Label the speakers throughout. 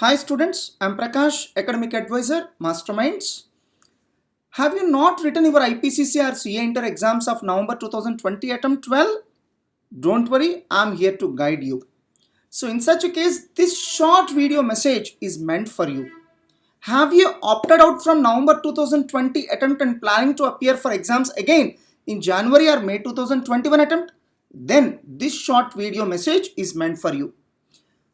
Speaker 1: Hi students, I am Prakash, Academic Advisor, Masterminds. Have you not written your IPCC or CA Inter exams of November 2020 attempt 12? Don't worry, I am here to guide you. So in such a case, this short video message is meant for you. Have you opted out from November 2020 attempt and planning to appear for exams again in January or May 2021 attempt? Then this short video message is meant for you.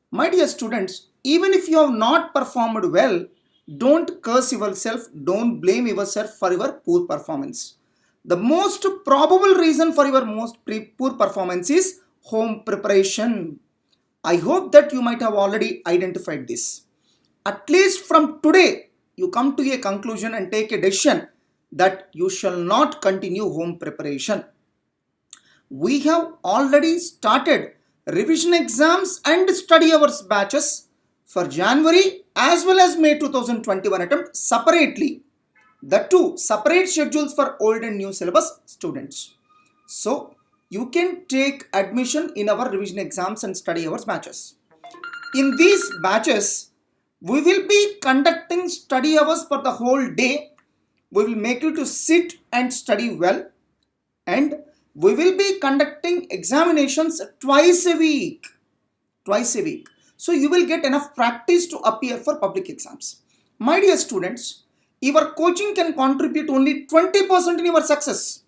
Speaker 1: My dear students, even if you have not performed well, don't curse yourself, don't blame yourself for your poor performance. The most probable reason for your poor performance is home preparation. I hope that you might have already identified this. At least from today, you come to a conclusion and take a decision that you shall not continue home preparation. We have already started revision exams and study hours batches for January as well as May 2021 attempt separately. The two separate schedules for old and new syllabus students. So you can take admission in our revision exams and study hours batches. In these batches, we will be conducting study hours for the whole day. We will make you to sit and study well, and we will be conducting examinations twice a week. So you will get enough practice to appear for public exams. My dear students, your coaching can contribute only 20% in your success.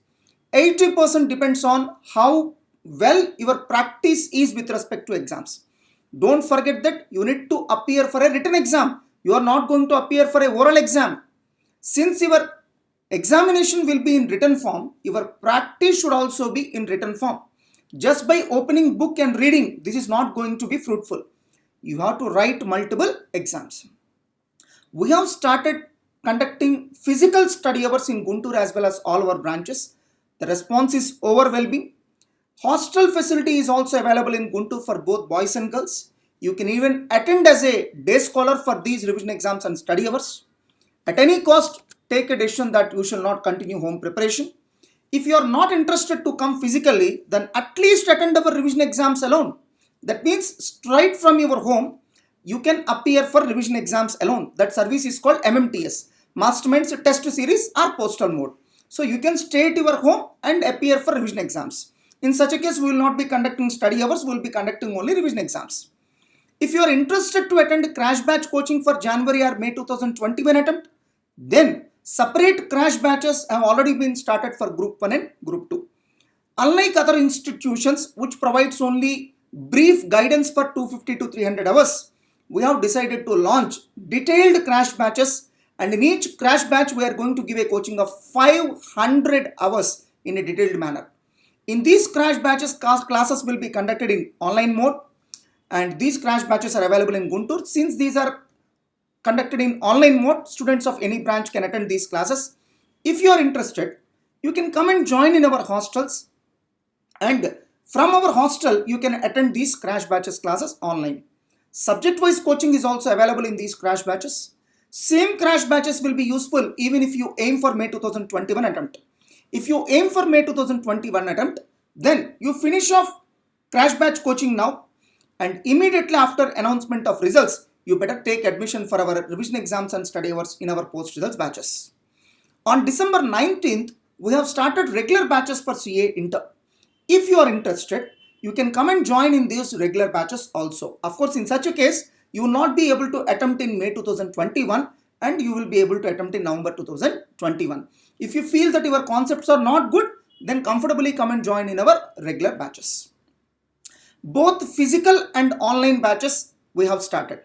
Speaker 1: 80% depends on how well your practice is with respect to exams. Don't forget that you need to appear for a written exam. You are not going to appear for a oral exam. Since your examination will be in written form, your practice should also be in written form. Just by opening book and reading, this is not going to be fruitful. You have to write multiple exams. We have started conducting physical study hours in Guntur as well as all our branches. The response is overwhelming. Hostel facility is also available in Guntur for both boys and girls. You can even attend as a day scholar for these revision exams and study hours. At any cost, take a decision that you shall not continue home preparation. If you are not interested to come physically, then at least attend our revision exams alone. That means straight from your home, you can appear for revision exams alone. That service is called MMTS, Masterminds Test Series or Postal Mode. So you can stay at your home and appear for revision exams. In such a case, we will not be conducting study hours, we will be conducting only revision exams. If you are interested to attend crash batch coaching for January or May 2021 attempt, then separate crash batches have already been started for Group 1 and Group 2. Unlike other institutions which provides only brief guidance for 250 to 300 hours, we have decided to launch detailed crash batches, and in each crash batch we are going to give a coaching of 500 hours in a detailed manner. In these crash batches, classes will be conducted in online mode, and these crash batches are available in Guntur. Since these are conducted in online mode, students of any branch can attend these classes. If you are interested, you can come and join in our hostels, and from our hostel you can attend these crash batches classes online. Subject wise coaching is also available in these crash batches. Same crash batches will be useful even if you aim for May 2021 attempt. If you aim for May 2021 attempt, then you finish off crash batch coaching now, and immediately after announcement of results, you better take admission for our revision exams and study hours in our post results batches. On December 19th, we have started regular batches for CA Inter. If you are interested, you can come and join in these regular batches also. Of course, in such a case, you will not be able to attempt in May 2021 and you will be able to attempt in November 2021. If you feel that your concepts are not good, then comfortably come and join in our regular batches. Both physical and online batches we have started.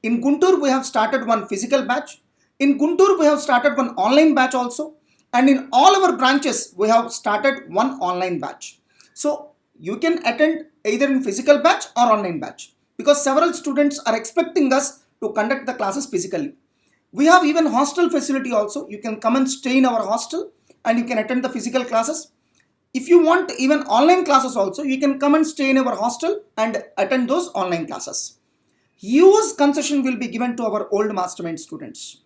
Speaker 1: In Guntur, we have started one physical batch. In Guntur, we have started one online batch also. And in all our branches, we have started one online batch. So you can attend either in physical batch or online batch, because several students are expecting us to conduct the classes physically. We have even hostel facility also. You can come and stay in our hostel and you can attend the physical classes. If you want even online classes also, you can come and stay in our hostel and attend those online classes. Huge concession will be given to our old mastermind students.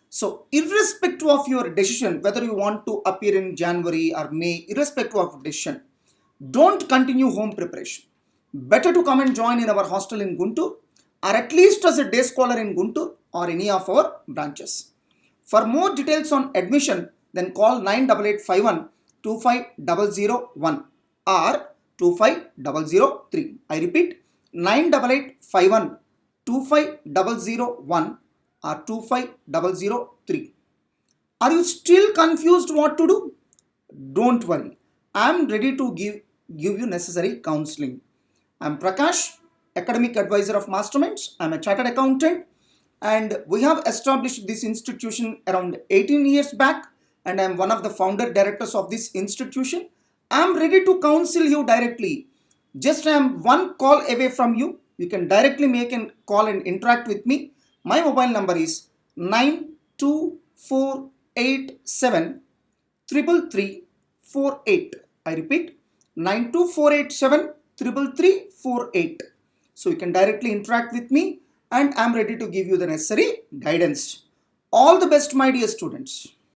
Speaker 1: So irrespective of your decision, whether you want to appear in January or May, irrespective of decision, don't continue home preparation. Better to come and join in our hostel in Guntur. or at least as a day scholar in Guntur or any of our branches. For more details on admission, then call 98851 25001 or 25003. I repeat, 98851 25001 or 25003. Are you still confused what to do? Don't worry. I am ready to give you necessary counseling. I am Prakash, academic advisor of Masterminds. I am a chartered accountant and we have established this institution around 18 years back, and I am one of the founder directors of this institution. I am ready to counsel you directly. Just I am one call away from you. You can directly make a call and interact with me. My mobile number is 92487 33348. I repeat, 92487 33348. So you can directly interact with me and I am ready to give you the necessary guidance. All the best, my dear students.